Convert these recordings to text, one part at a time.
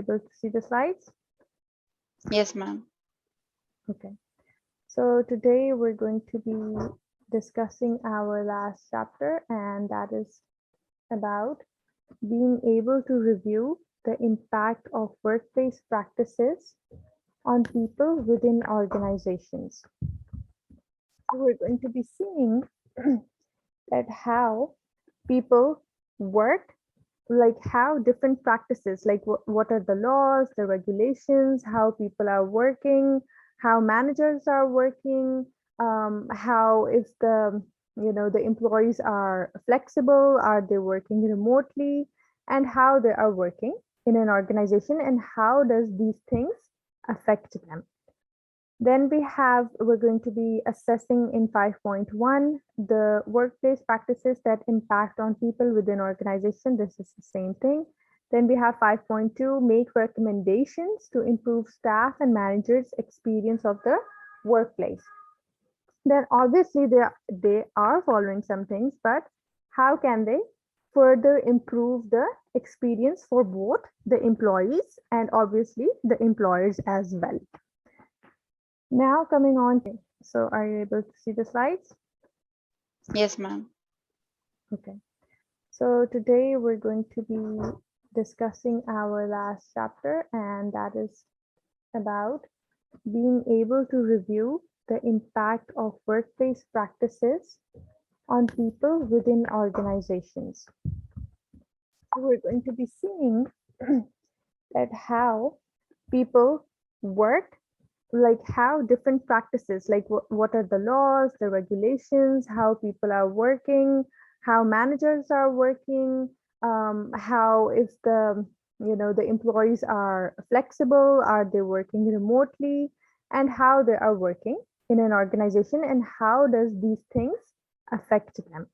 able to see the slides? Yes, ma'am. Okay. So today we're going to be discussing our last chapter, and that is about being able to review the impact of workplace practices on people within organizations. So we're going to be seeing that how people work, like how different practices, like what are the laws, the regulations, how people are working, how managers are working, how if the employees are flexible, are they working remotely, and how they are working in an organization, and how does these things affect them. Then we're going to be assessing in 5.1 the workplace practices that impact on people within organization. This is the same thing. Then we have 5.2, make recommendations to improve staff and managers' experience of the workplace. Then obviously they are following some things, but how can they further improve the experience for both the employees and obviously the employers as well. Now coming on, so are you able to see the slides? Yes, ma'am. Okay. So today we're going to be discussing our last chapter, and that is about being able to review the impact of workplace practices on people within organizations. So we're going to be seeing that how people work, like how different practices, like what are the laws, the regulations, how people are working, how managers are working, how if the employees are flexible, are they working remotely, and how they are working in an organization, and how does these things affect them.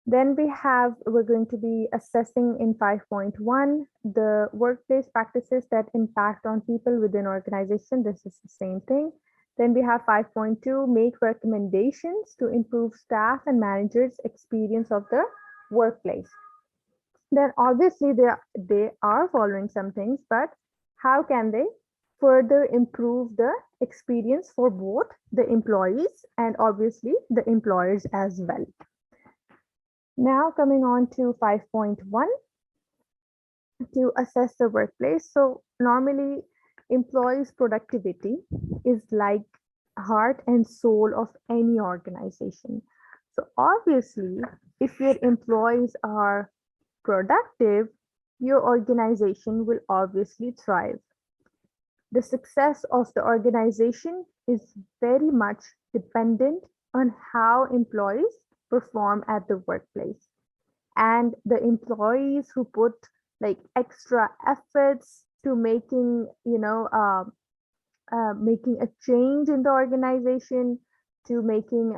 Then we're going to be assessing in 5.1 the workplace practices that impact on people within organization. This is the same thing. Then we have 5.2, make recommendations to improve staff and managers' experience of the workplace. Then obviously they are following some things, but how can they further improve the experience for both the employees and obviously the employers as well. Now coming on to 5.1, to assess the workplace. So normally employees' productivity is like heart and soul of any organization. So obviously, if your employees are productive, your organization will obviously thrive. The success of the organization is very much dependent on how employees perform at the workplace. And the employees who put like extra efforts to making a change in the organization, to making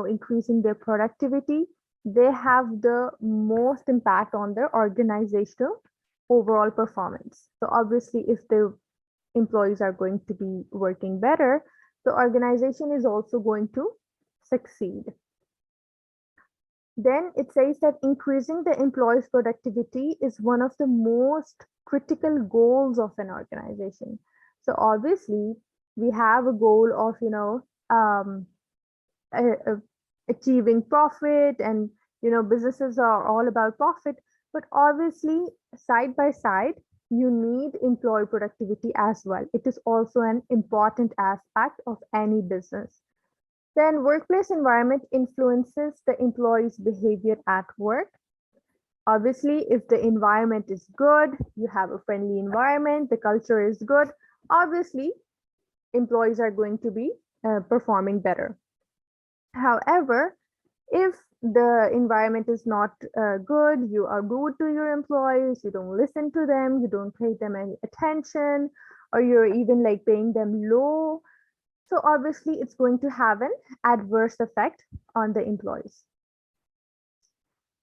increasing their productivity, they have the most impact on their organizational overall performance. So obviously if the employees are going to be working better, the organization is also going to succeed. Then it says that increasing the employees' productivity is one of the most critical goals of an organization. So obviously, we have a goal of achieving profit, and businesses are all about profit. But obviously, side by side, you need employee productivity as well. It is also an important aspect of any business. Then workplace environment influences the employee's behavior at work. Obviously, if the environment is good, you have a friendly environment, the culture is good, obviously, employees are going to be performing better. However, if the environment is not good, you are rude to your employees, you don't listen to them, you don't pay them any attention, or you're even like paying them low, so obviously it's going to have an adverse effect on the employees.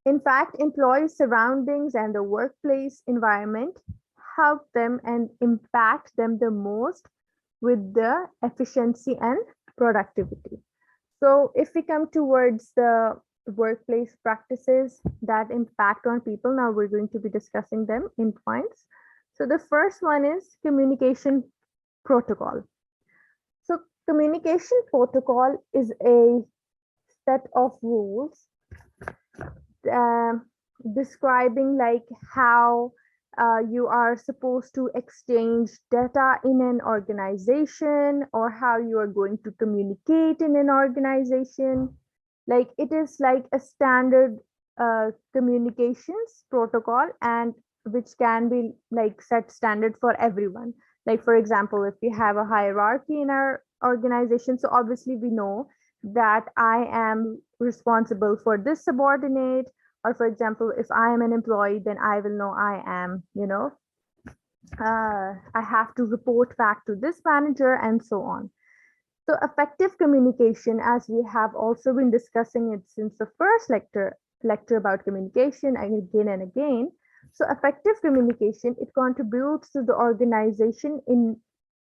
In fact, employees' surroundings and the workplace environment help them and impact them the most with the efficiency and productivity. So if we come towards the workplace practices that impact on people, now we're going to be discussing them in points. So the first one is communication protocol. So communication protocol is a set of rules um describing like how you are supposed to exchange data in an organization, or how you are going to communicate in an organization. Like it is like a standard communications protocol, and which can be like set standard for everyone. Like for example, if we have a hierarchy in our organization, so obviously we know that I am responsible for this subordinate, or for example, if I am an employee, then I will know I am, I have to report back to this manager, and so on. So effective communication, as we have also been discussing it since the first lecture about communication, and again and again. So effective communication, it contributes to the organization in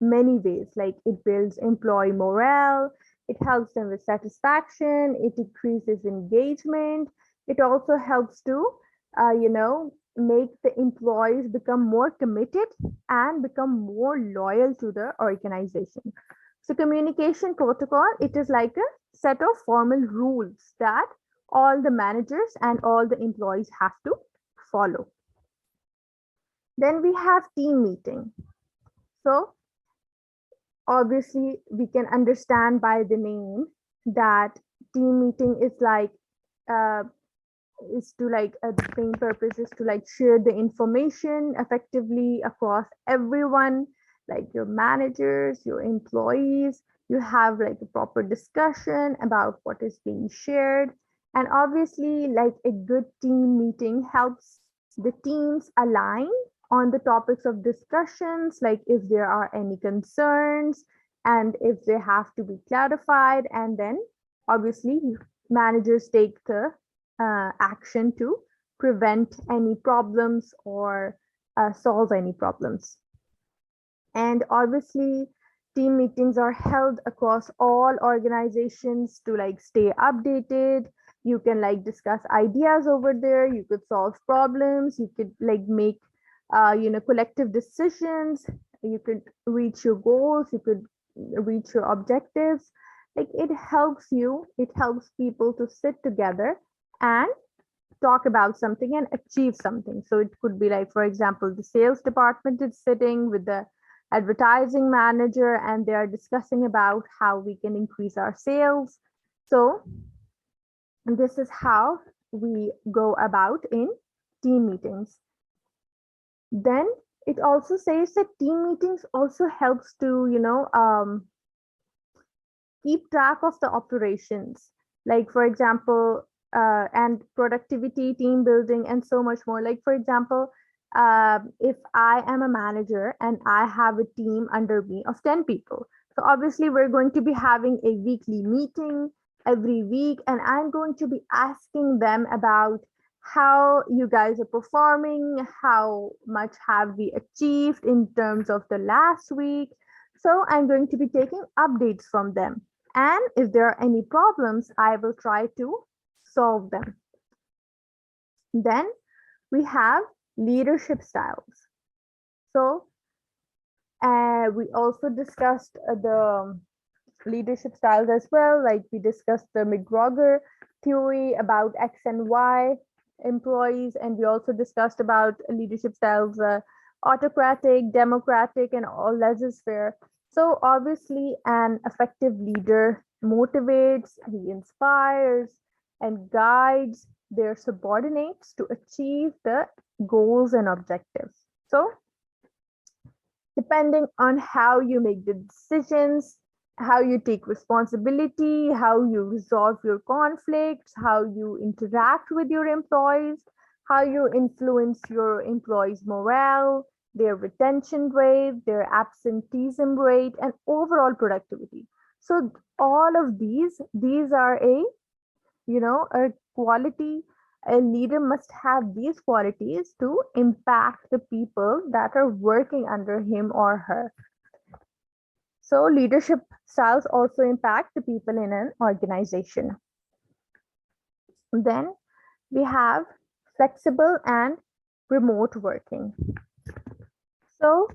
many ways. Like it builds employee morale, it helps them with satisfaction, it increases engagement. It also helps to, make the employees become more committed and become more loyal to the organization. So communication protocol, it is like a set of formal rules that all the managers and all the employees have to follow. Then we have team meeting. So obviously we can understand by the name that team meeting is like uh, the main purpose is to like share the information effectively across everyone, like your managers, your employees. You have like a proper discussion about what is being shared. And obviously, like a good team meeting helps the teams align on the topics of discussions, like if there are any concerns and if they have to be clarified. And then obviously managers take the action to prevent any problems or solve any problems. And obviously, team meetings are held across all organizations to like stay updated. You can like discuss ideas over there. You could solve problems. You could like make, collective decisions. You could reach your goals. You could reach your objectives. Like it helps you. It helps people to sit together and talk about something and achieve something. So it could be like, for example, the sales department is sitting with the advertising manager and they are discussing about how we can increase our sales. So this is how we go about in team meetings. Then it also says that team meetings also helps to, keep track of the operations. Like for example, and productivity, team building, and so much more. Like for example, if I am a manager and I have a team under me of 10 people, so obviously we're going to be having a weekly meeting every week, and I'm going to be asking them about how you guys are performing, how much have we achieved in terms of the last week. So I'm going to be taking updates from them, and if there are any problems, I will try to solve them. Then we have leadership styles. So we also discussed the leadership styles as well. Like we discussed the McGregor theory about X and Y employees, and we also discussed about leadership styles, autocratic, democratic, and all laissez-faire. So obviously, an effective leader motivates, he inspires, and guides their subordinates to achieve the goals and objectives. So depending on how you make the decisions, how you take responsibility, how you resolve your conflicts, how you interact with your employees, how you influence your employees' morale, their retention rate, their absenteeism rate, and overall productivity. So all of these are a quality. A leader must have these qualities to impact the people that are working under him or her. So leadership styles also impact the people in an organization. Then we have flexible and remote working. So,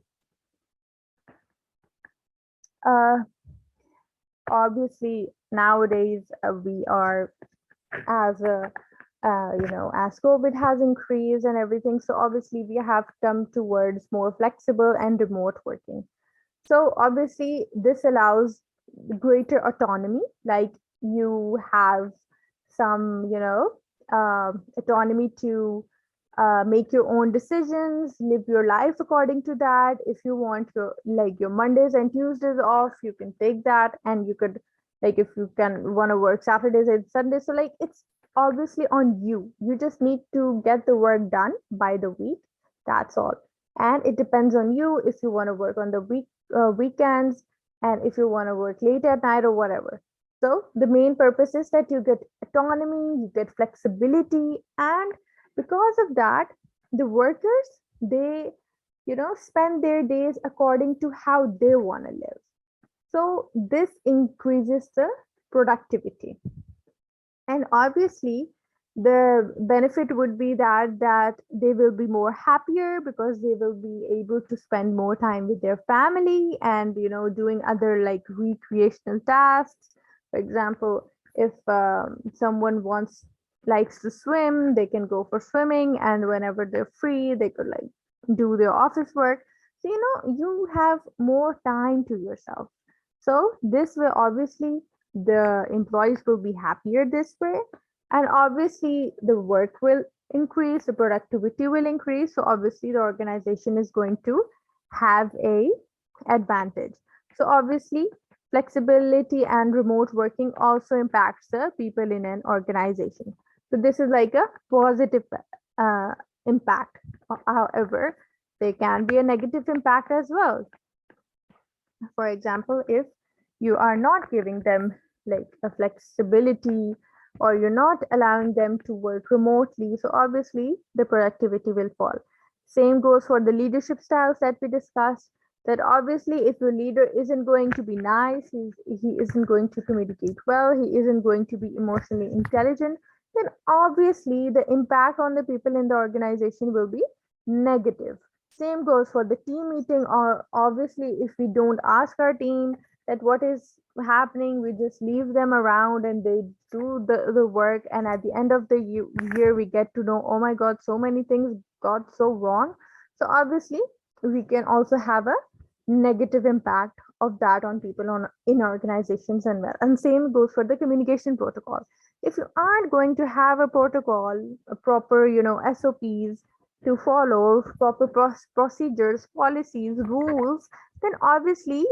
uh, obviously, nowadays we are as a as COVID has increased and everything. So obviously, we have come towards more flexible and remote working. So obviously, this allows greater autonomy. Like you have some, autonomy to make your own decisions, live your life according to that. If you want your Mondays and Tuesdays off, you can take that, and you could if you can want to work Saturdays and Sundays. So it's obviously on you. You just need to get the work done by the week. That's all. And it depends on you if you want to work on the weekends, and if you want to work late at night or whatever. So the main purpose is that you get autonomy, you get flexibility, and because of that, the workers, they spend their days according to how they want to live. So this increases the productivity, and obviously the benefit would be that they will be more happier because they will be able to spend more time with their family and doing other like recreational tasks. For example, if someone wants likes to swim, they can go for swimming, and whenever they're free they could like do their office work. So you have more time to yourself. So this way, obviously, the employees will be happier this way, and obviously the work will increase, the productivity will increase. So obviously the organization is going to have a advantage. So obviously flexibility and remote working also impacts the people in an organization. So this is like a positive uh, impact. However, there can be a negative impact as well. For example, if you are not giving them like a flexibility, or you're not allowing them to work remotely, so obviously the productivity will fall. Same goes for the leadership styles that we discussed, that obviously if your leader isn't going to be nice, he isn't going to communicate well, he isn't going to be emotionally intelligent, then obviously the impact on the people in the organization will be negative. Same goes for the team meeting, or obviously if we don't ask our team that what is happening, we just leave them around and they do the work, and at the end of the year we get to know, oh my god, so many things got so wrong. So obviously we can also have a negative impact of that on people on in organizations and well. And same goes for the communication protocol. If you aren't going to have a protocol, a proper SOPs to follow, proper procedures, policies, rules, then obviously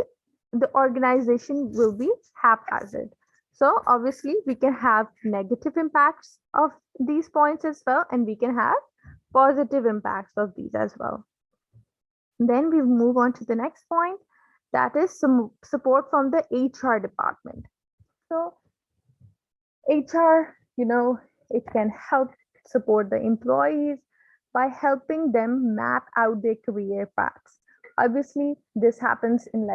the organization will be haphazard. So obviously we can have negative impacts of these points as well, and we can have positive impacts of these as well. Then we move on to the next point, that is some support from the HR department. So HR, it can help support the employees by helping them map out their career paths. Obviously, this happens in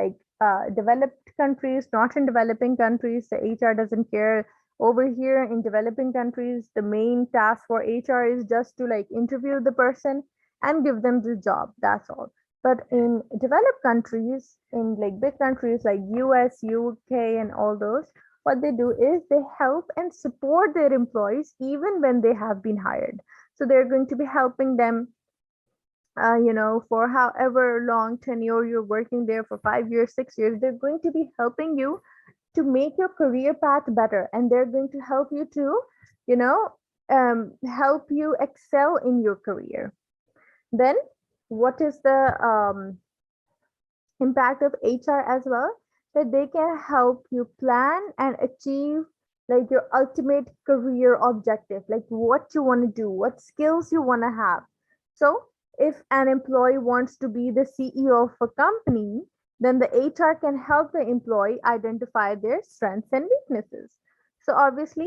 developed countries, not in developing countries. The HR doesn't care. Over here in developing countries, the main task for HR is just to like interview the person and give them the job. That's all. But in developed countries, in like big countries like US, UK, and all those, what they do is they help and support their employees even when they have been hired. So they're going to be helping them, for however long tenure you're working there, for 5 years, 6 years, they're going to be helping you to make your career path better, and they're going to help you to, help you excel in your career. Then, what is the impact of HR as well? That they can help you plan and achieve like your ultimate career objective, like what you want to do, what skills you want to have. So if an employee wants to be the CEO of a company, then the HR can help the employee identify their strengths and weaknesses. So obviously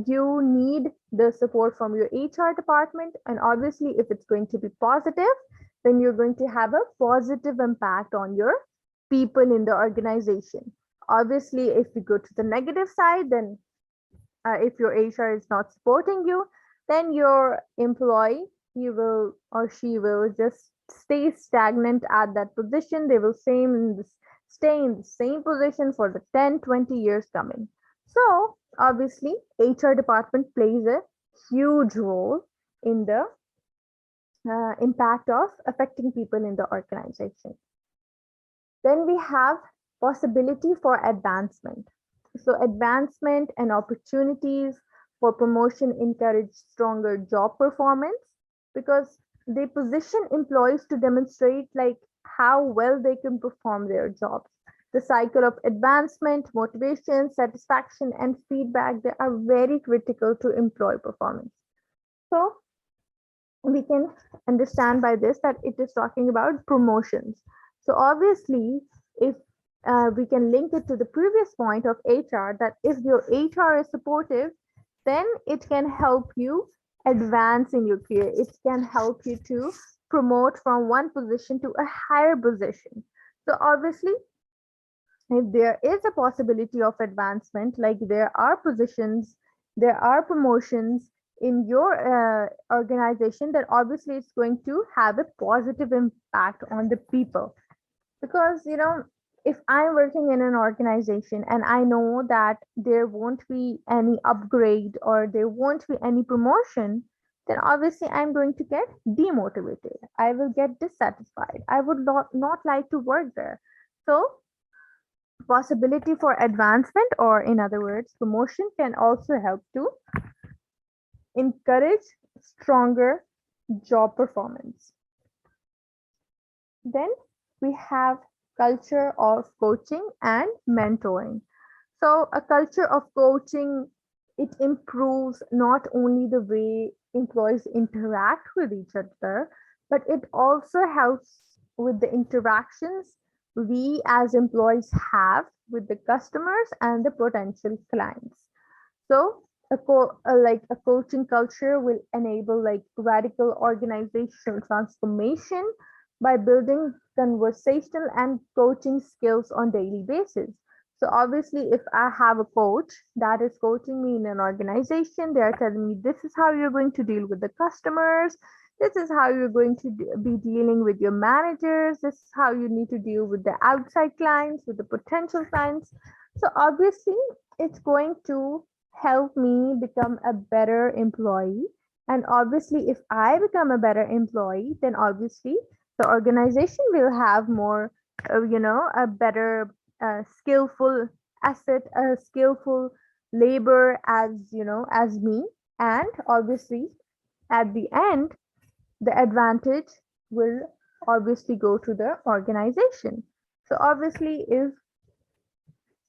you need the support from your HR department, and obviously if it's going to be positive, then you're going to have a positive impact on your people in the organization. Obviously, if we go to the negative side, then if your HR is not supporting you, then your employee, he will or she will just stay stagnant at that position. They will stay in the same position for the 10, 20 years coming. So obviously, HR department plays a huge role in the impact of affecting people in the organization. Then we have possibility for advancement. So advancement and opportunities for promotion encourage stronger job performance because they position employees to demonstrate like how well they can perform their jobs. The cycle of advancement, motivation, satisfaction, and feedback, they are very critical to employee performance. So we can understand by this that it is talking about promotions. So obviously, if we can link it to the previous point of HR, that if your HR is supportive, then it can help you advance in your career. It can help you to promote from one position to a higher position. So obviously, if there is a possibility of advancement, like there are positions, there are promotions in your organization, then obviously it's going to have a positive impact on the people. Because, if I'm working in an organization and I know that there won't be any upgrade or there won't be any promotion, then obviously I'm going to get demotivated. I will get dissatisfied. I would not like to work there. So possibility for advancement, or in other words promotion, can also help to encourage stronger job performance. Then we have culture of coaching and mentoring. So a culture of coaching, it improves not only the way employees interact with each other, but it also helps with the interactions we as employees have with the customers and the potential clients. So like a coaching culture will enable like radical organizational transformation by building conversational and coaching skills on daily basis. So obviously, if I have a coach that is coaching me in an organization, they are telling me this is how you're going to deal with the customers, this is how you're going to be dealing with your managers, this is how you need to deal with the outside clients, with the potential clients. So obviously, it's going to help me become a better employee. And obviously, if I become a better employee, then obviously the organization will have more, a better skillful asset, a skillful labor as, as me. And obviously, at the end, the advantage will obviously go to the organization. So obviously, if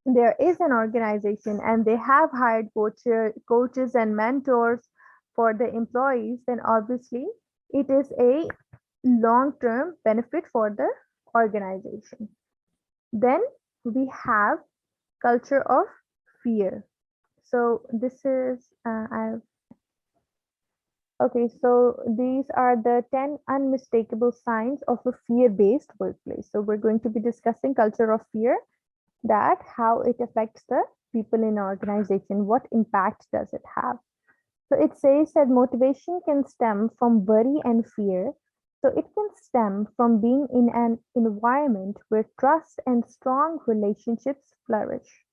there is an organization and they have hired coaches and mentors for the employees, then obviously it is a long-term benefit for the organization. Then we have culture of fear. So this is okay. So these are the 10 unmistakable signs of a fear-based workplace. So we're going to be discussing culture of fear, that how it affects the people in an organization, what impact does it have. So it says that motivation can stem from worry and fear. So it can stem from being in an environment where trust and strong relationships flourish.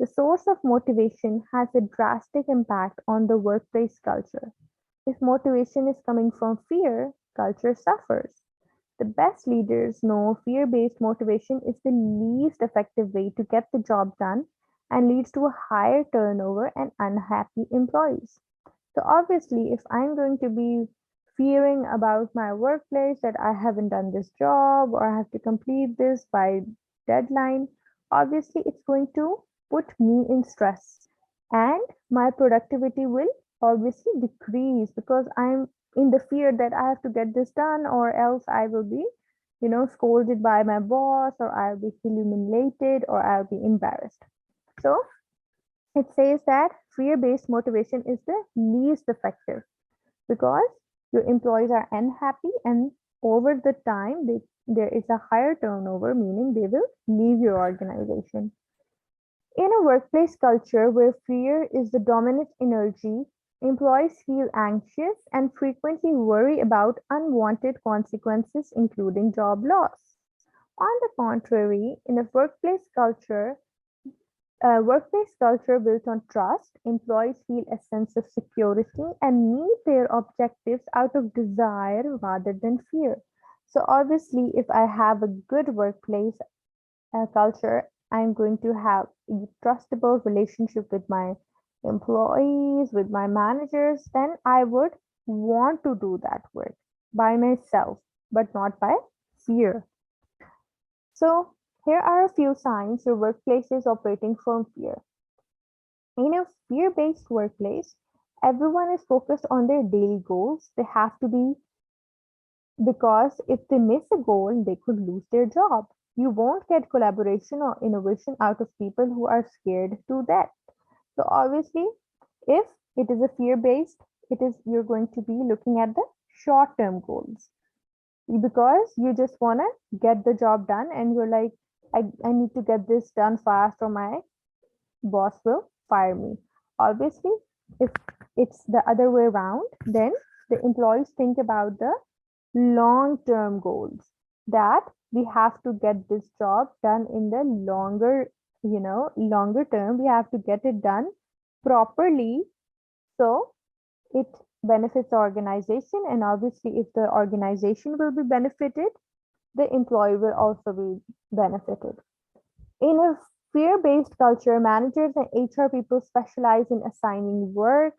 The source of motivation has a drastic impact on the workplace culture. If motivation is coming from fear, culture suffers. The best leaders know fear-based motivation is the least effective way to get the job done and leads to a higher turnover and unhappy employees. So obviously, if I'm going to be fearing about my workplace, that I haven't done this job or I have to complete this by deadline, obviously it's going to put me in stress and my productivity will obviously decrease because I'm in the fear that I have to get this done or else I will be, scolded by my boss, or I'll be humiliated, or I'll be embarrassed. So it says that fear-based motivation is the least effective because your employees are unhappy and over the time there is a higher turnover, meaning they will leave your organization. In a workplace culture where fear is the dominant energy, Employees feel anxious and frequently worry about unwanted consequences, including job loss. On the contrary, in a workplace culture built on trust, employees feel a sense of security and meet their objectives out of desire rather than fear. So, obviously, if I have a good workplace culture, I'm going to have a trustable relationship with my employees, with my managers, then I would want to do that work by myself, but not by fear. So, here are a few signs your workplace is operating from fear. In a fear based workplace, everyone is focused on their daily goals. They have to be, because if they miss a goal, they could lose their job. You won't get collaboration or innovation out of people who are scared to death. So obviously, if it is a fear based, it is you're going to be looking at the short term goals because you just want to get the job done and you're like, I need to get this done fast or my boss will fire me. Obviously, if it's the other way around, then the employees think about the long term goals that we have to get this job done in the longer term. We have to get it done properly so it benefits the organization. And obviously, if the organization will be benefited, the employee will also be benefited. In a fear-based culture, managers and HR people specialize in assigning work,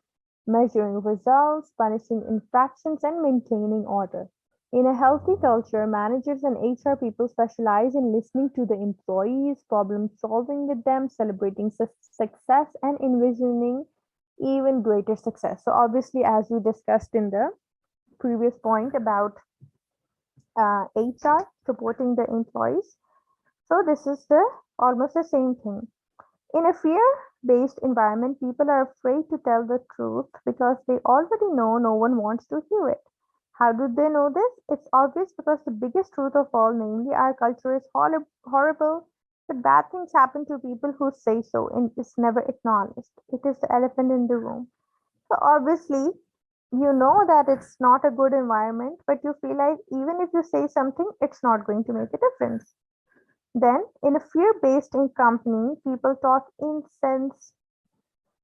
measuring results, punishing infractions, and maintaining order. In a healthy culture, managers and HR people specialize in listening to the employees, problem solving with them, celebrating success, and envisioning even greater success. So, obviously, as we discussed in the previous point about HR supporting the employees, so this is the almost the same thing. In a fear-based environment, people are afraid to tell the truth because they already know no one wants to hear it. How do they know this? It's obvious because the biggest truth of all, namely our culture is horrible, but bad things happen to people who say so and it's never acknowledged. It is the elephant in the room. So obviously, you know that it's not a good environment, but you feel like even if you say something, it's not going to make a difference. Then, in a fear-based company, people talk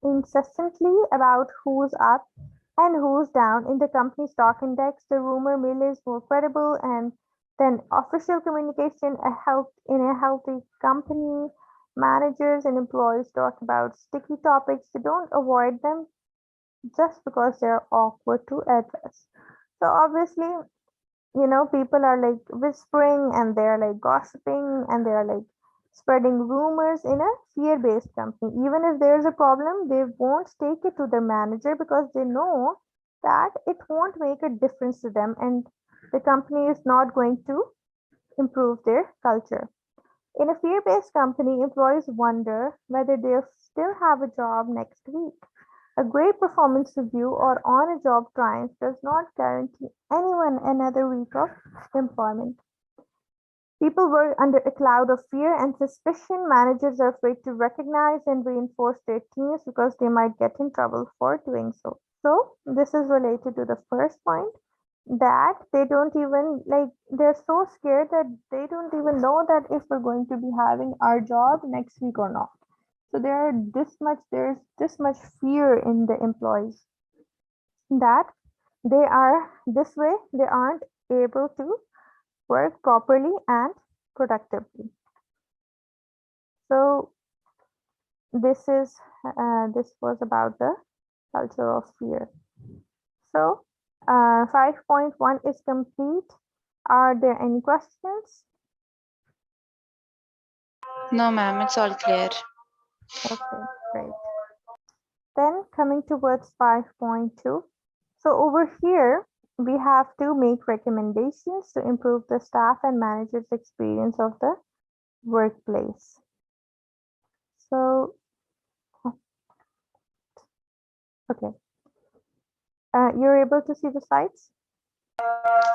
incessantly about who's up and who's down in the company stock index. The rumor mill is more credible, and then official communication in a healthy company. Managers and employees talk about sticky topics. They don't avoid them just because they're awkward to address. So obviously, people are like whispering and they're like gossiping and they're like spreading rumors in a fear-based company. Even if there's a problem, they won't take it to their manager because they know that it won't make a difference to them and the company is not going to improve their culture. In a fear-based company, employees wonder whether they'll still have a job next week. A great performance review or on-a-job triumph does not guarantee anyone another week of employment. People work under a cloud of fear and suspicion. Managers are afraid to recognize and reinforce their teams because they might get in trouble for doing so. So, this is related to the first point that they don't even they're so scared that they don't even know that if we're going to be having our job next week or not. So there's this much fear in the employees that they are this way, they aren't able to work properly and productively. So this was about the culture of fear. So 5.1 is complete. Are there any questions? No, ma'am, it's all clear. Okay, great. Then coming towards 5.2. So over here, we have to make recommendations to improve the staff and managers' experience of the workplace. So, okay. You're able to see the slides?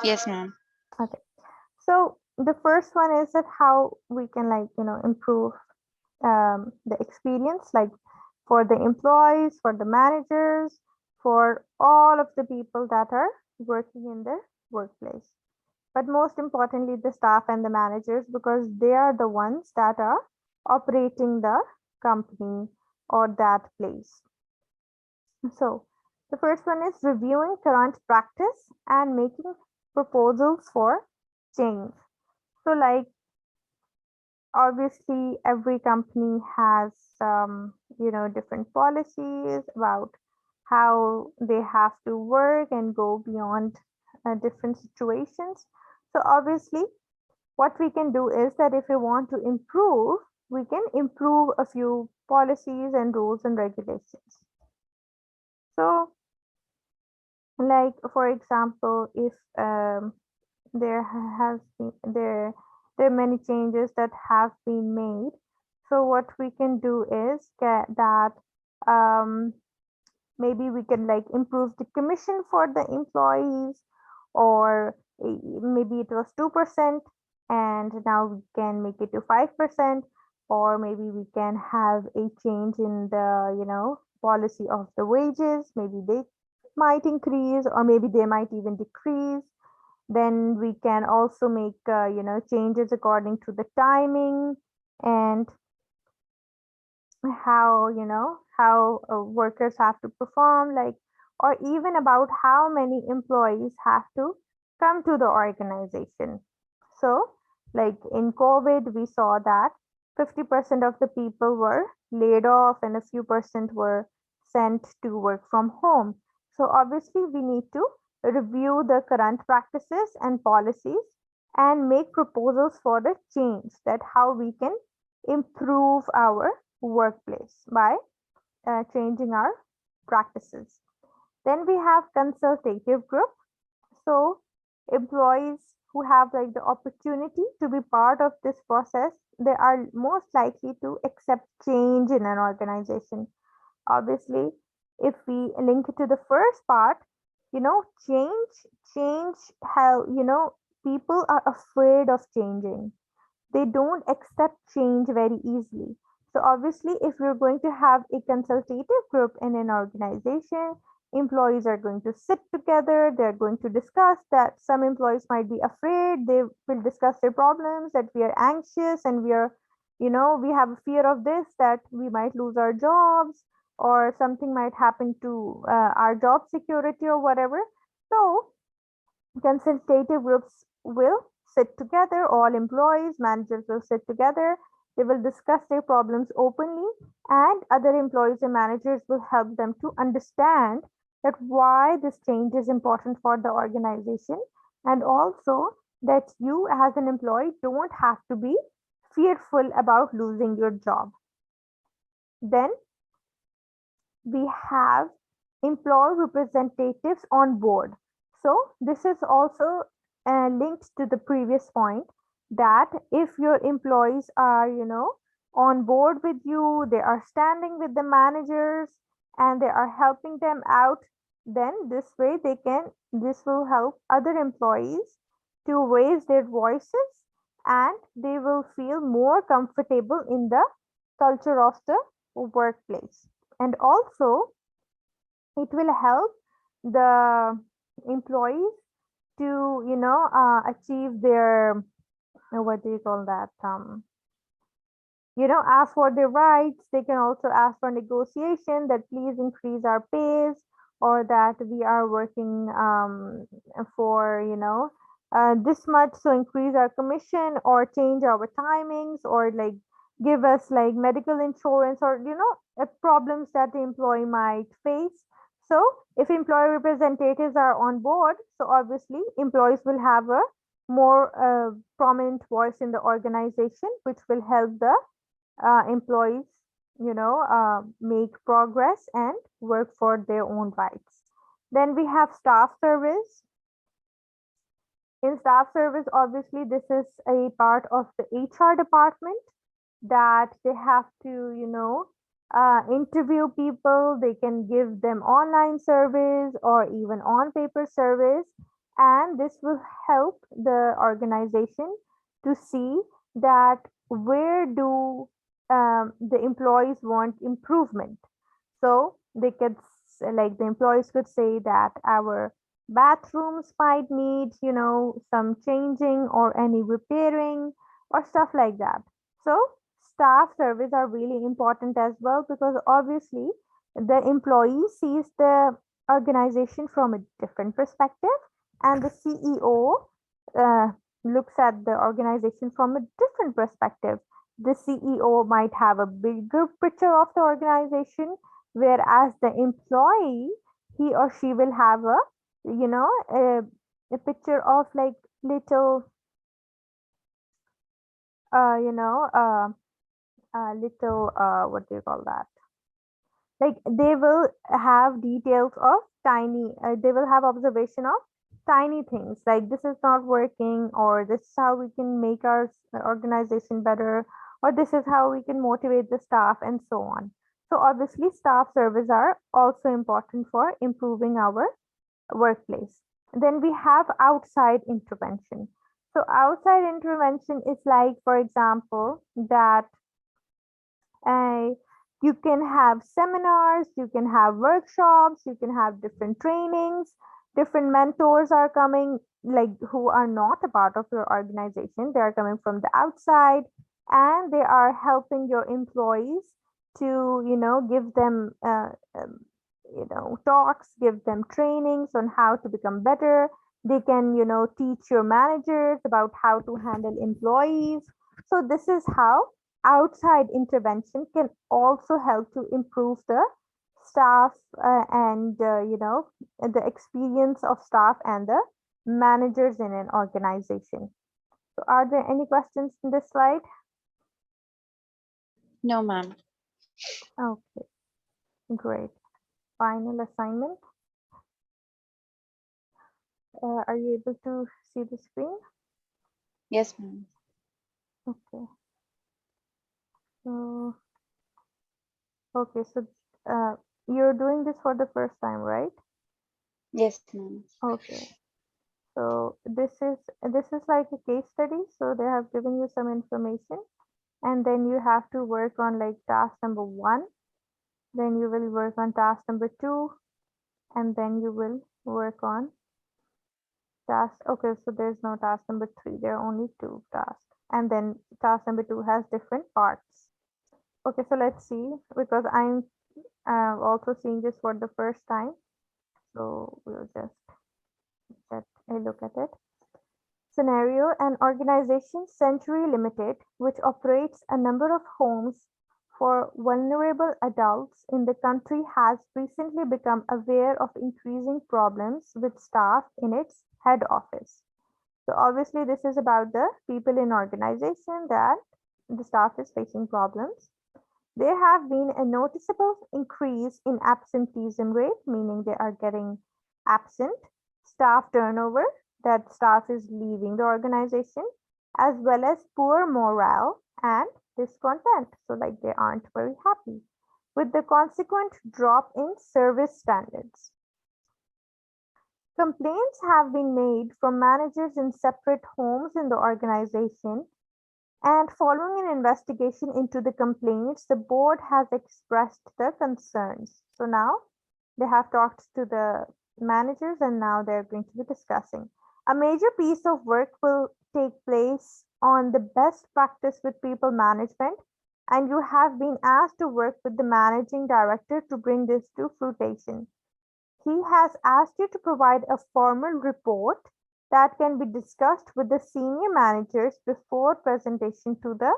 Yes, ma'am. Okay. So the first one is that how we can improve the experience, like for the employees, for the managers, for all of the people that are working in the workplace. But most importantly, the staff and the managers, because they are the ones that are operating the company or that place. So the first one is reviewing current practice and making proposals for change. So like obviously every company has different policies about how they have to work and go beyond different situations. So obviously what we can do is that if we want to improve, we can improve a few policies and rules and regulations. So like for example, if there has been there are many changes that have been made, so what we can do is get that maybe we can like improve the commission for the employees, or maybe it was 2% and now we can make it to 5%, or maybe we can have a change in the policy of the wages. Maybe they might increase or maybe they might even decrease. Then we can also make changes according to the timing and how workers have to perform, like, or even about how many employees have to come to the organization. So like in COVID we saw that 50% of the people were laid off and a few percent were sent to work from home. So obviously we need to review the current practices and policies and make proposals for the change, that how we can improve our workplace by changing our practices. Then we have consultative group. So employees who have like the opportunity to be part of this process, they are most likely to accept change in an organization. Obviously, if we link it to the first part, change how, people are afraid of changing. They don't accept change very easily. So obviously, if we're going to have a consultative group in an organization, employees are going to sit together, they're going to discuss that. Some employees might be afraid, they will discuss their problems, that we are anxious and we have a fear of this, that we might lose our jobs or something might happen to our job security or whatever. So consultative groups will sit together, all employees, managers will sit together, they will discuss their problems openly, and other employees and managers will help them to understand that why this change is important for the organization, and also that you as an employee don't have to be fearful about losing your job. Then we have employee representatives on board. So this is also linked to the previous point, that if your employees are, on board with you, they are standing with the managers and they are helping them out, then this way this will help other employees to raise their voices and they will feel more comfortable in the culture of the workplace. And also it will help the employees to achieve their what do you call that ask for their rights. They can also ask for negotiation, that please increase our pays, or that we are working for this much, so increase our commission or change our timings, or like give us like medical insurance, or problems that the employee might face. So if employee representatives are on board, so obviously employees will have a more prominent voice in the organization, which will help the employees make progress and work for their own rights. Then we have staff service. In staff service, obviously this is a part of the HR department, that they have to interview people, they can give them online service or even on paper service, and this will help the organization to see that where do the employees want improvement. So they could like the employees could say that our bathrooms might need, some changing or any repairing or stuff like that. So staff surveys are really important as well, because obviously the employee sees the organization from a different perspective, and the CEO uh, looks at the organization from a different perspective. The CEO might have a bigger picture of the organization, whereas the employee, he or she will have a, a picture of like little, uh, you know, uh, little, what do you call that? Like they will have details of tiny, they will have observation of tiny things, like this is not working, or this is how we can make our organization better, or this is how we can motivate the staff, and so on. So obviously staff surveys are also important for improving our workplace. Then we have outside intervention. So outside intervention is like, for example, that uh, you can have seminars, you can have workshops, you can have different trainings, different mentors are coming, like who are not a part of your organization. They are coming from the outside, and they are helping your employees to, give them, talks, give them trainings on how to become better. They can, teach your managers about how to handle employees. So this is how outside intervention can also help to improve the staff, and the experience of staff and the managers in an organization. So are there any questions in this slide? No, ma'am. Okay, great. Final assignment. Are you able to see the screen? Yes, ma'am. Okay. So so you're doing this for the first time, right? Yes, ma'am. Okay. So this is like a case study. So they have given you some information, and then you have to work on like task number 1. Then you will work on task number 2, and then you will work on task. Okay, so there's no task number 3. There are only 2 tasks, and then task number 2 has different parts. Okay, so let's see, because I'm also seeing this for the first time. So we'll just get a look at it. Scenario: an organization, Century Limited, which operates a number of homes for vulnerable adults in the country, has recently become aware of increasing problems with staff in its head office. So obviously this is about the people in organization, that the staff is facing problems. There have been a noticeable increase in absenteeism rate, meaning they are getting absent, staff turnover, that staff is leaving the organization, as well as poor morale and discontent. So like they aren't very happy, with the consequent drop in service standards. Complaints have been made from managers in separate homes in the organization, and following an investigation into the complaints, the board has expressed the concerns. So now they have talked to the managers, and now they're going to be discussing. A major piece of work will take place on the best practice with people management, and you have been asked to work with the managing director to bring this to fruition. He has asked you to provide a formal report that can be discussed with the senior managers before presentation to the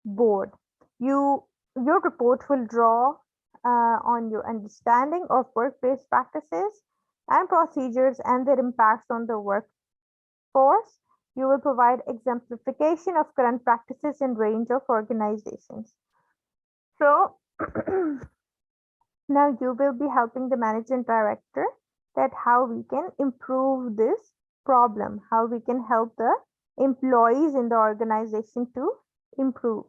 board. Your report will draw on your understanding of workplace practices and procedures and their impacts on the workforce. You will provide exemplification of current practices in range of organizations. So now you will be helping the managing director that how we can improve this problem, how we can help the employees in the organization to improve.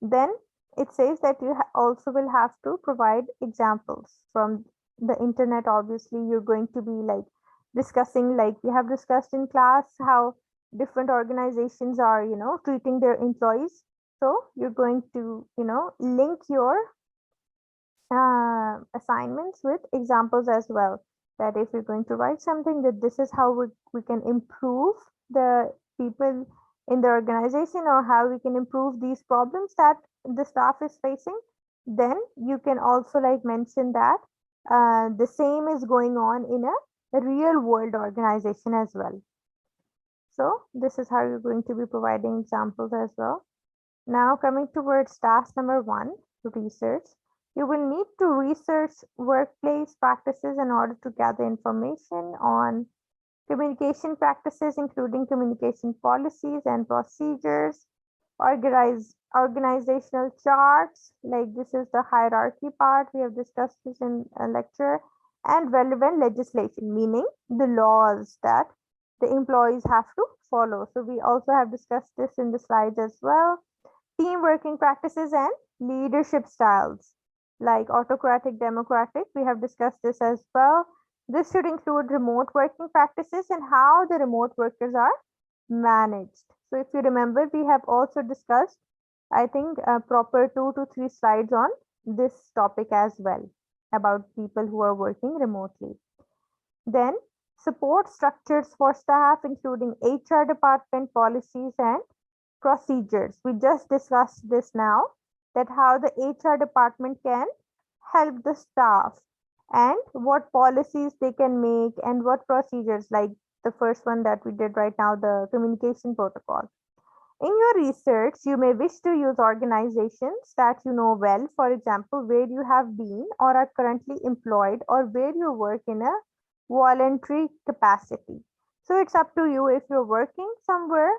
Then it says that you also will have to provide examples from the internet. Obviously, you're going to be like discussing, like we have discussed in class, how different organizations are, treating their employees. So you're going to, link your assignments with examples as well. That if you're going to write something, that this is how we can improve the people in the organization, or how we can improve these problems that the staff is facing. Then you can also like mention that the same is going on in a real world organization as well. So this is how you're going to be providing examples as well. Now coming towards task number 1, research. You will need to research workplace practices in order to gather information on communication practices, including communication policies and procedures, organizational charts, like this is the hierarchy part, we have discussed this in a lecture, and relevant legislation, meaning the laws that the employees have to follow. So we also have discussed this in the slides as well. Team working practices and leadership styles like autocratic, democratic. We have discussed this as well. This should include remote working practices and how the remote workers are managed. So if you remember, we have also discussed, I think, proper 2 to 3 slides on this topic as well, about people who are working remotely. Then support structures for staff, including HR department policies and procedures. We just discussed this now, that how the HR department can help the staff and what policies they can make and what procedures, like the first one that we did right now, the communication protocol. In your research, you may wish to use organizations that you know well, for example, where you have been or are currently employed, or where you work in a voluntary capacity. So it's up to you. If you're working somewhere,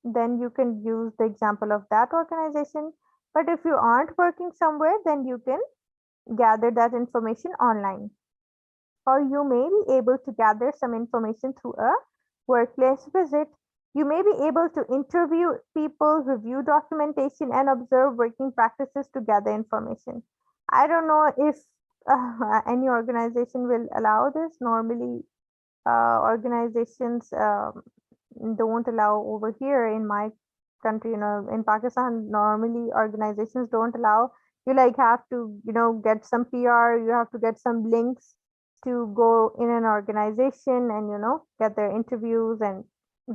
then you can use the example of that organization. But if you aren't working somewhere, then you can gather that information online. Or you may be able to gather some information through a workplace visit. You may be able to interview people, review documentation, and observe working practices to gather information. I don't know if any organization will allow this. Normally, organizations don't allow over here in my country. In Pakistan, normally organizations don't allow. You like have to, get some PR, you have to get some links to go in an organization and, get their interviews and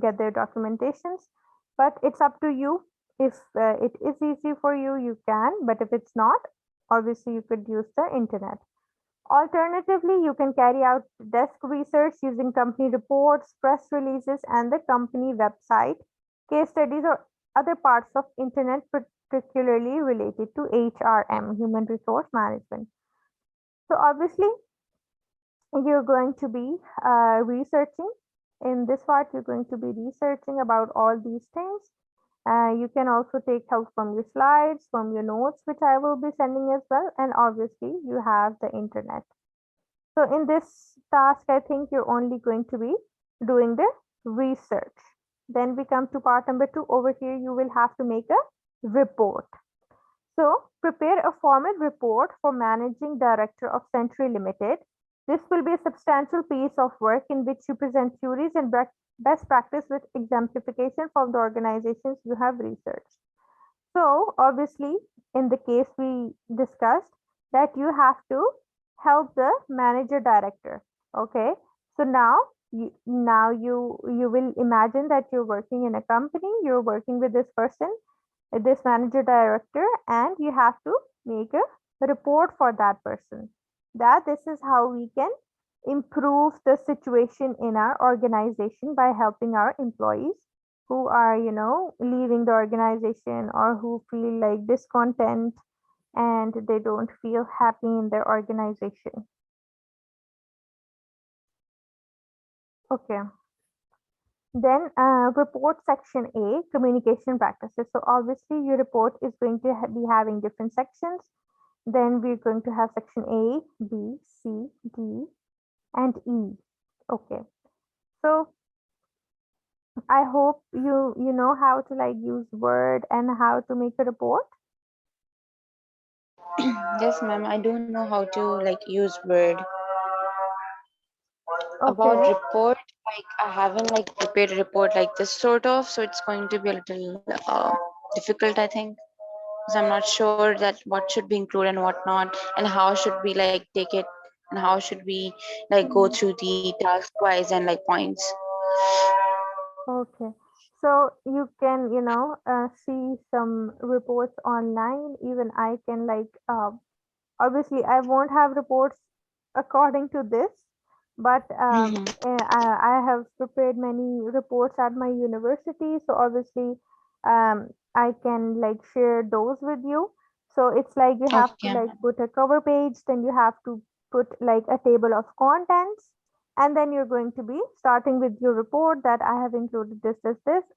get their documentations. But it's up to you. If it is easy for you, you can, but if it's not, obviously you could use the internet. Alternatively, you can carry out desk research using company reports, press releases, and the company website, case studies, or other parts of internet, particularly related to HRM, human resource management. So obviously, you're going to be researching. In this part, you're going to be researching about all these things. You can also take help from your slides, from your notes, which I will be sending as well. And obviously, you have the internet. So in this task, I think you're only going to be doing the research. Then we come to part number 2. Over here, you will have to make a report. So prepare a formal report for Managing Director of Century Limited. This will be a substantial piece of work in which you present theories and best practice with exemplification from the organizations you have researched. So obviously, in the case we discussed, that you have to help the manager director. Okay, so now you will imagine that you're working in a company, you're working with this person, this manager director, and you have to make a report for that person, that this is how we can improve the situation in our organization by helping our employees who are, leaving the organization, or who feel like discontent and they don't feel happy in their organization. Okay. Then report section A, communication practices. So obviously your report is going to be having different sections. Then we're going to have section A, B, C, D, and E. Okay. So I hope you know how to like use Word and how to make a report. Yes, ma'am. I do know how to like use Word. About Okay. report, like I haven't like prepared a report like this sort of, so it's going to be a little difficult, I think. because I'm not sure that what should be included and what not, and how should we like take it, and how should we like go Mhm. through the task wise and like points. Okay. So you can, see some reports online. Even I can obviously I won't have reports according to this, but Mm-hmm. I have prepared many reports at my university, so obviously I can like share those with you. So it's like you have to Okay. like put a cover page, then you have to put like a table of contents, and then you're going to be starting with your report that I have included this,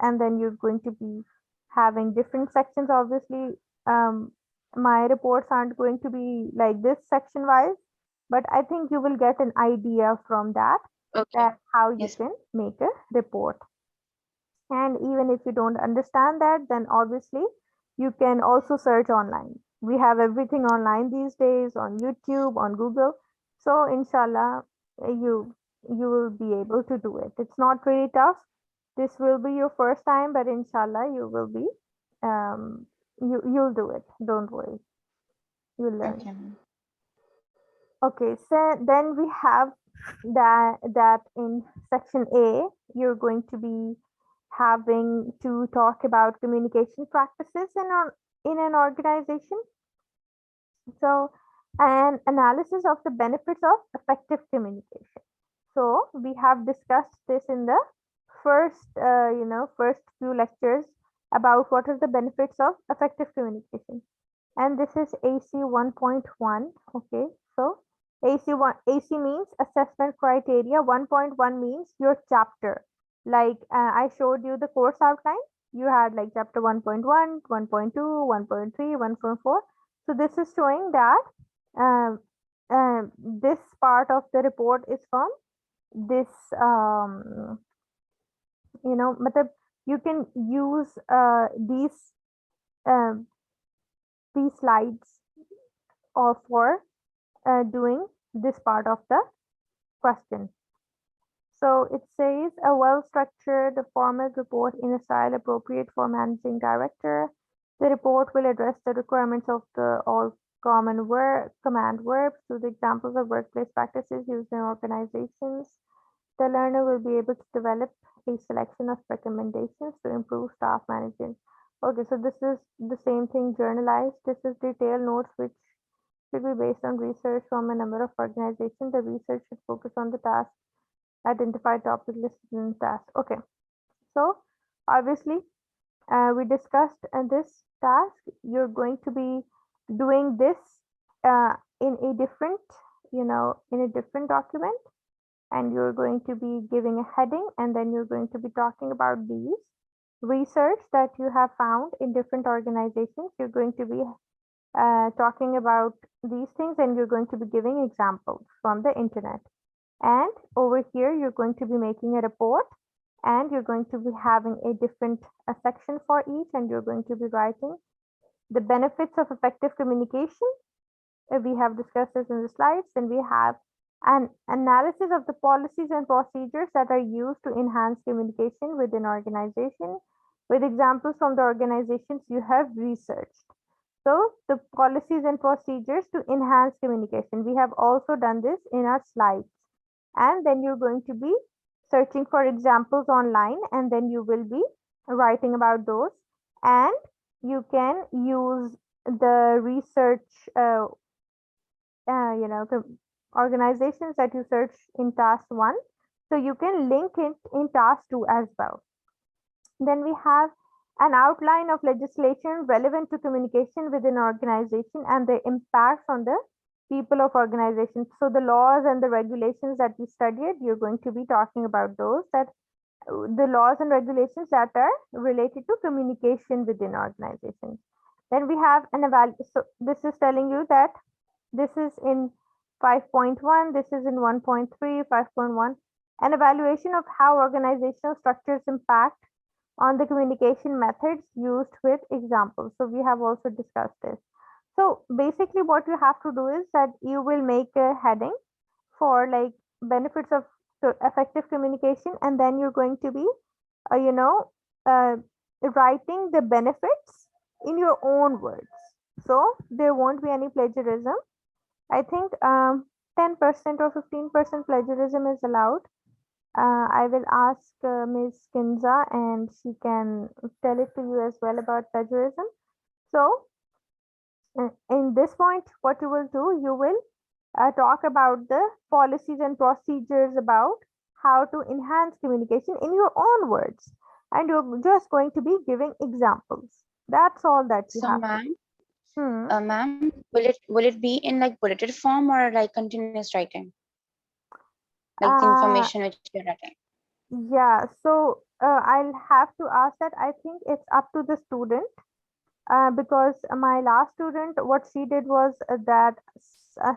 and then you're going to be having different sections. Obviously, um, my reports aren't going to be like this section wise, but I think you will get an idea from that Okay. that how you Yes. can make a report. And even if you don't understand that, then obviously you can also search online. We have everything online these days on YouTube, on Google. So inshallah, you will be able to do it. It's not really tough. This will be your first time, but inshallah you will be you'll do it. Don't worry. You'll learn. Okay. Okay, so then we have that in section A, you're going to be having to talk about communication practices in an organization. So, an analysis of the benefits of effective communication. So, we have discussed this in the first few lectures about what are the benefits of effective communication. And this is AC 1.1. Okay, so AC means assessment criteria. 1.1 means your chapter. Like I showed you the course outline. You had like chapter 1.1, 1.2, 1.3, 1.4. So this is showing that um, this part of the report is from this. Matlab, you can use um these slides or for doing this part of the question. So it says a well-structured formal report in a style appropriate for managing director. The report will address the requirements of the all common command verbs to the examples of workplace practices used in organizations. The learner will be able to develop a selection of recommendations to improve staff management. Okay, so this is the same thing journalized. This is detailed notes which should be based on research from a number of organizations. The research should focus on the task, identify topic listed in task. Okay, so obviously we discussed this task. You're going to be doing this in a different, in a different document, and you're going to be giving a heading, and then you're going to be talking about these research that you have found in different organizations. You're going to be talking about these things, and you're going to be giving examples from the internet. And over here, you're going to be making a report, and you're going to be having a different section for each, and you're going to be writing the benefits of effective communication. We have discussed this in the slides. Then we have an analysis of the policies and procedures that are used to enhance communication within organization with examples from the organizations you have researched. So the policies and procedures to enhance communication. We have also done this in our slides. And then you're going to be searching for examples online, and then you will be writing about those. And you can use the research, the organizations that you search in task 1. So you can link it in task 2 as well. Then we have an outline of legislation relevant to communication within organization and the impacts on the people of organizations. So the laws and the regulations that we studied, you're going to be talking about those, that the laws and regulations that are related to communication within organizations. Then we have an evaluation. So this is telling you that this is in 5.1, this is in 1.3, 5.1, an evaluation of how organizational structures impact on the communication methods used with examples. So we have also discussed this. So basically what you have to do is that you will make a heading for like benefits of effective communication, and then you're going to be, uh, you know, uh, writing the benefits in your own words. So there won't be any plagiarism. I think 10% or 15% plagiarism is allowed. I will ask Ms. Kinza and she can tell it to you as well about plagiarism. So in this point, what you will do, you will talk about the policies and procedures about how to enhance communication in your own words. And you're just going to be giving examples. That's all that you So, have to ma'am, do. Hmm. will it be in like bulleted form or like continuous writing, like the Uh, information which you're writing? yeah, so I'll have to ask that. I think it's up to the student because my last student, what she did was that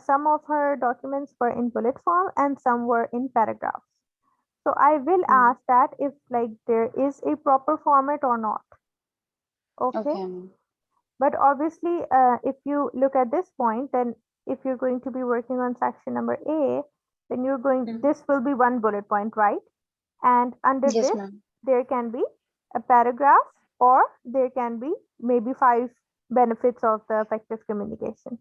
some of her documents were in bullet form and some were in paragraphs. So I will Hmm. ask that if like there is a proper format or not. Okay. Okay. But obviously, if you look at this point, then if you're going to be working on section number A, then Hmm. this will be one bullet point, right? And under Yes, this, ma'am. there can be a paragraph or there can be maybe 5 benefits of the effective communication.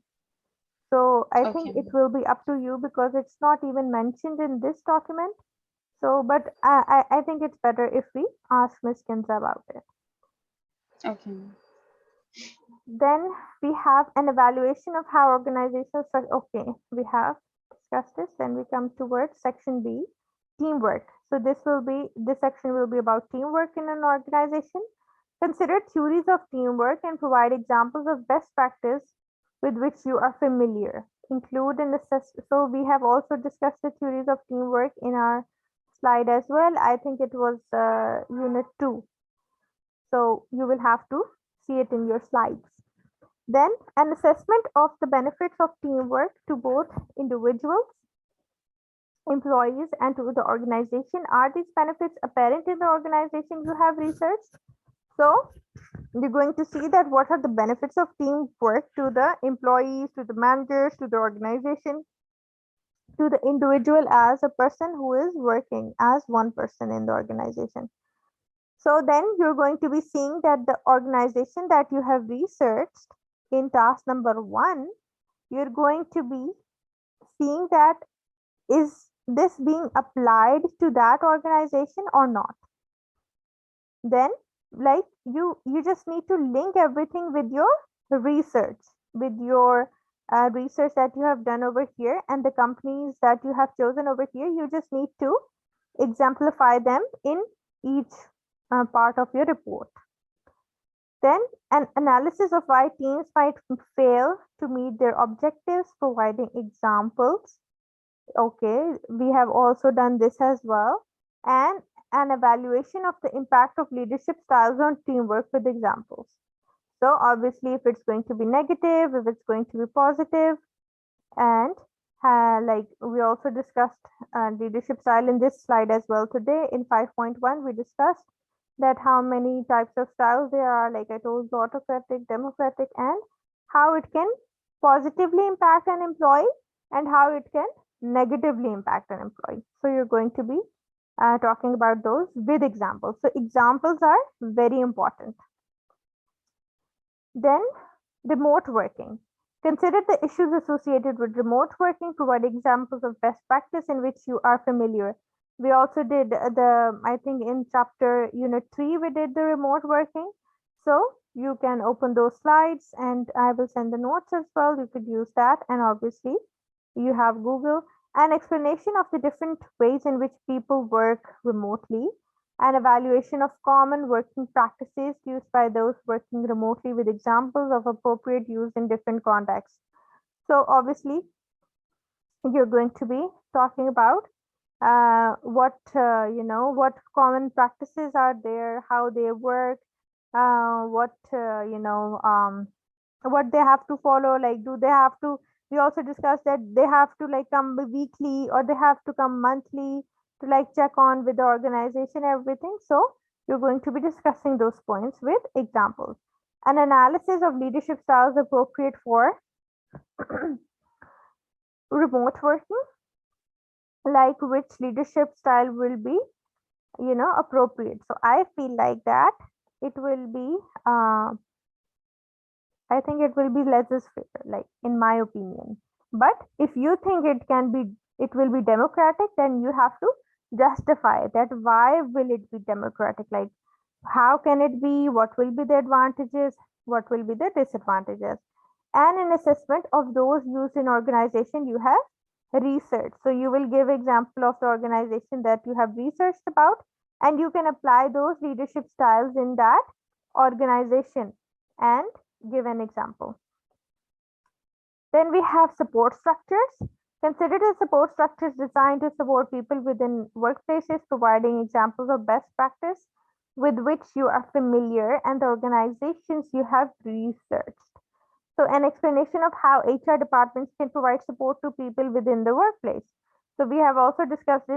So I think Okay. it will be up to you because it's not even mentioned in this document. So, but I think it's better if we ask Ms. Kinza about it. Okay. Then we have an evaluation of how organizations are. Okay, we have discussed this. Then we come towards section B, teamwork. So this section will be about teamwork in an organization. Consider theories of teamwork and provide examples of best practice with which you are familiar. Include and assess. So we have also discussed the theories of teamwork in our slide as well. I think it was unit 2. So you will have to see it in your slides. Then an assessment of the benefits of teamwork to both individuals, employees, and to the organization. Are these benefits apparent in the organization you have researched? So you're going to see that what are the benefits of teamwork to the employees, to the managers, to the organization, to the individual as a person who is working as one person in the organization. So then you're going to be seeing that the organization that you have researched in task number 1, you're going to be seeing that is this being applied to that organization or not. Then like you just need to link everything with your research, with your research that you have done over here and the companies that you have chosen over here. You just need to exemplify them in each part of your report. Then an analysis of why teams might fail to meet their objectives, providing examples. Okay, we have also done this as well. And an evaluation of the impact of leadership styles on teamwork with examples. So obviously, if it's going to be negative, if it's going to be positive, and like we also discussed leadership style in this slide as well today. In 5.1, we discussed that how many types of styles there are, like I told, autocratic, democratic, and how it can positively impact an employee and how it can negatively impact an employee. So you're going to be talking about those with examples. So examples are very important. Then remote working. Consider the issues associated with remote working, provide examples of best practice in which you are familiar. We also did I think in chapter unit 3, we did the remote working. So you can open those slides and I will send the notes as well. You could use that. And obviously you have Google. An explanation of the different ways in which people work remotely, an evaluation of common working practices used by those working remotely with examples of appropriate use in different contexts. So obviously, you're going to be talking about what common practices are there, how they work, what they have to follow. Like, do they have to? We also discussed that they have to like come weekly or they have to come monthly to like check on with the organization, everything. So you're going to be discussing those points with examples. An analysis of leadership styles appropriate for remote working, like which leadership style will be appropriate. So I feel like that it will be I think it will be less fair, like in my opinion. But if you think it will be democratic, then you have to justify that why will it be democratic? Like how can it be? What will be the advantages? What will be the disadvantages? And an assessment of those used in organization you have researched. So you will give example of the organization that you have researched about, and you can apply those leadership styles in that organization and give an example. Then we have support structures. Consider the support structures designed to support people within workplaces, providing examples of best practice with which you are familiar and the organizations you have researched. So an explanation of how HR departments can provide support to people within the workplace. So we have also discussed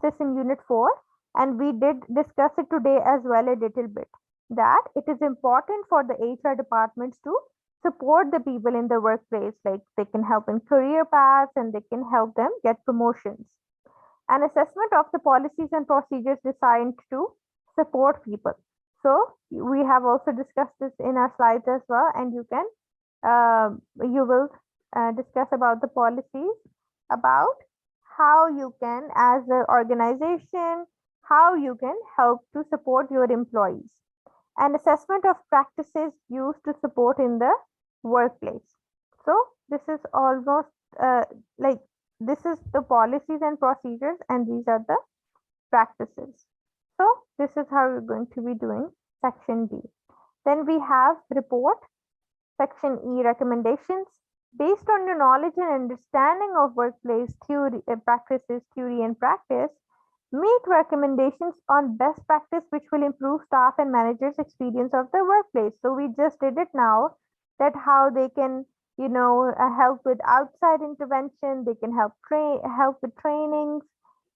this in unit 4, and we did discuss it today as well a little bit, that it is important for the HR departments to support the people in the workplace, like they can help in career paths and they can help them get promotions. An assessment of the policies and procedures designed to support people. So we have also discussed this in our slides as well, and you will discuss about the policies, about how you can, as an organization, how you can help to support your employees. An assessment of practices used to support in the workplace. So this is almost like this is the policies and procedures, and these are the practices. So this is how we're going to be doing section D. Then we have report, section E, recommendations. Based on your knowledge and understanding of workplace theory, practices, theory and practice, make recommendations on best practice which will improve staff and managers' experience of the workplace. So we just did it now, that how they can, help with outside intervention, they can help with trainings,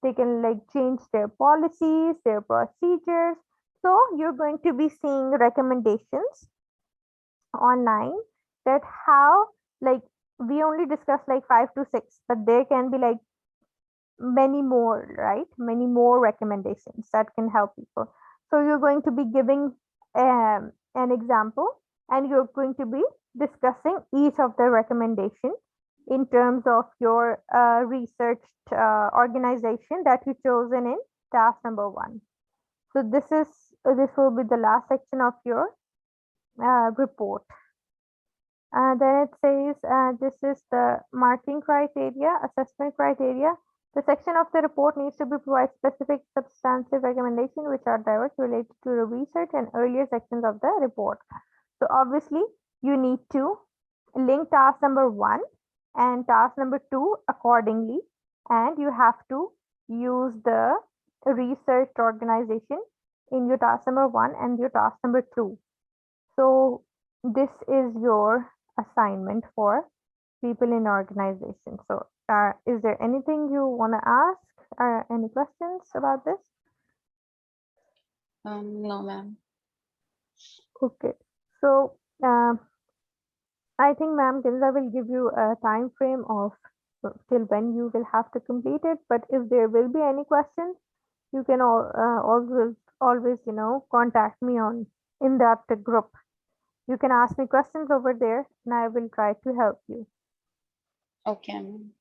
they can like change their policies, their procedures. So you're going to be seeing recommendations online, that how, like, we only discussed like 5 to 6, but there can be like many more, right? Many more recommendations that can help people. So you're going to be giving an example, and you're going to be discussing each of the recommendation in terms of your researched organization that you chosen in task number 1. So this will be the last section of your report. Then it says this is the marking criteria, assessment criteria. The section of the report needs to be provide specific substantive recommendation which are directly related to the research and earlier sections of the report. So obviously you need to link task number 1 and task number 2 accordingly, and you have to use the research organization in your task number 1 and your task number 2. So this is your assignment for people in organization. So is there anything you want to ask, or any questions about this? No, ma'am. Okay, so I think Ma'am Kinza will give you a time frame of till when you will have to complete it. But if there will be any questions, you can always contact me on in that group. You can ask me questions over there, and I will try to help you. Okay, ma'am.